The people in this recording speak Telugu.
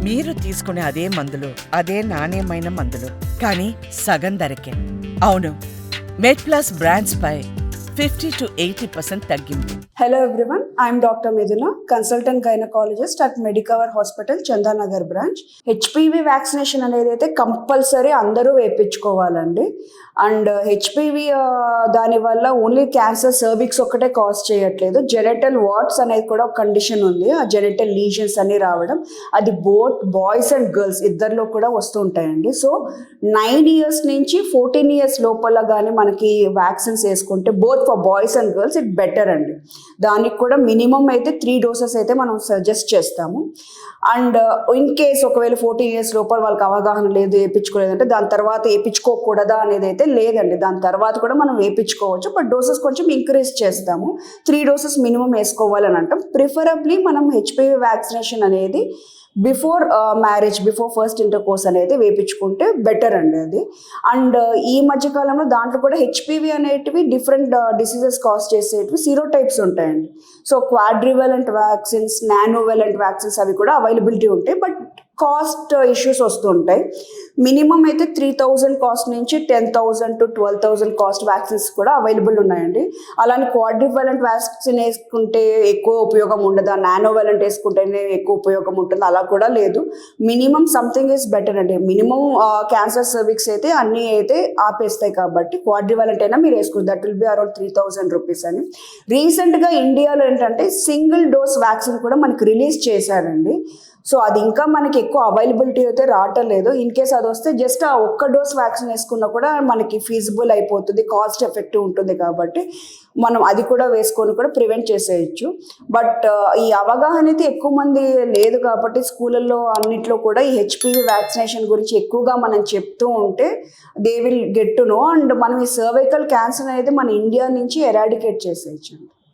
మీరు తీసుకునే అదే మందులు, అదే నాణ్యమైన మందులు, కానీ సగం ధరకే. అవును, మెడ్ప్లస్ బ్రాండ్స్ పై 50 to 80% తగ్గింపు. Hello everyone, I am Dr. Miduna, consultant gynecologist at Medicover Hospital, Chandanagar branch. HPV vaccination అనేది అయితే కంపల్సరీ అందరూ వేయించుకోవాలండి. అండ్ హెచ్పివి దానివల్ల ఓన్లీ క్యాన్సర్ సర్విక్స్ ఒక్కటే కాజ్ చేయట్లేదు, జెనిటల్ వార్డ్స్ అనేది కూడా ఒక కండిషన్ ఉంది. ఆ జెనిటల్ లీజన్స్ అన్ని రావడం, అది బోత్ బాయ్స్ అండ్ గర్ల్స్ ఇద్దరిలో కూడా వస్తూ ఉంటాయండి. సో 9 years నుంచి 14 years లోపల కానీ మనకి వ్యాక్సిన్స్ వేసుకుంటే both for boys and girls it better అండి. దానికి కూడా మినిమం అయితే 3 doses అయితే మనం సజెస్ట్ చేస్తాము. అండ్ ఇన్ కేస్ ఒకవేళ 14 years లోపల వాళ్ళకి అవగాహన లేదు, వేయించుకోలేదంటే దాని తర్వాత వేయించుకోకూడదా అనేది అయితే లేదండి. దాని తర్వాత కూడా మనం వేయించుకోవచ్చు, బట్ డోసెస్ కొంచెం ఇంక్రీజ్ చేస్తాము. 3 doses మినిమం వేసుకోవాలని అంటాం. ప్రిఫరబ్లీ మనం హెచ్పివి వ్యాక్సినేషన్ అనేది before marriage, before first intercourse అనేది వేయించుకుంటే బెటర్ అండి అది. అండ్ ఈ మధ్యకాలంలో దాంట్లో కూడా హెచ్పివి అనేటివి డిఫరెంట్ డిసీజెస్ కాజ్ చేసేటివి సీరోటైప్స్ ఉంటాయండి. సో క్వాడ్రివలెంట్ వ్యాక్సిన్స్, నానోవెలెంట్ వ్యాక్సిన్స్ అవి కూడా అవైలబిలిటీ ఉంటాయి, బట్ కాస్ట్ ఇష్యూస్ వస్తుంటాయి. మినిమం అయితే 3,000 కాస్ట్ నుంచి 10,000 to 12,000 కాస్ట్ వ్యాక్సిన్స్ కూడా అవైలబుల్ ఉన్నాయండి. అలానే క్వాడ్రివలెంట్ వ్యాక్సిన్ వేసుకుంటే ఎక్కువ ఉపయోగం ఉండదా, నానోవెలెంట్ వేసుకుంటేనే ఎక్కువ ఉపయోగం ఉంటుంది, అలా కూడా లేదు. మినిమం సంథింగ్ ఈజ్ బెటర్ అండి. మినిమం క్యాన్సర్ సర్విక్స్ అయితే అన్నీ అయితే ఆపేస్తాయి కాబట్టి క్వాడ్రివలెంట్ అయినా మీరు వేసుకోండి. That will be around 3,000 rupees అని. రీసెంట్గా ఇండియాలో ఏంటంటే సింగిల్ డోస్ వ్యాక్సిన్ కూడా మనకి రిలీజ్ చేశారండి. సో అది ఇంకా మనకి ఎక్కువ అవైలబిలిటీ అయితే రావట్లేదు. ఇన్ కేస్ అది వస్తే జస్ట్ ఆ ఒక్క డోస్ వ్యాక్సిన్ వేసుకున్నా కూడా మనకి ఫీజిబుల్ అయిపోతుంది, కాస్ట్ ఎఫెక్టివ్ ఉంటుంది కాబట్టి మనం అది కూడా వేసుకొని కూడా ప్రివెంట్ చేసేయచ్చు. బట్ ఈ అవగాహన అయితే ఎక్కువ మంది లేదు కాబట్టి స్కూళ్ళల్లో అన్నిట్లో కూడా ఈ హెచ్పివి వ్యాక్సినేషన్ గురించి ఎక్కువగా మనం చెప్తూ ఉంటే they will get to know. And మనం ఈ సర్వైకల్ క్యాన్సర్ అనేది మన ఇండియా నుంచి ఎరాడికేట్ చేసేయచ్చు.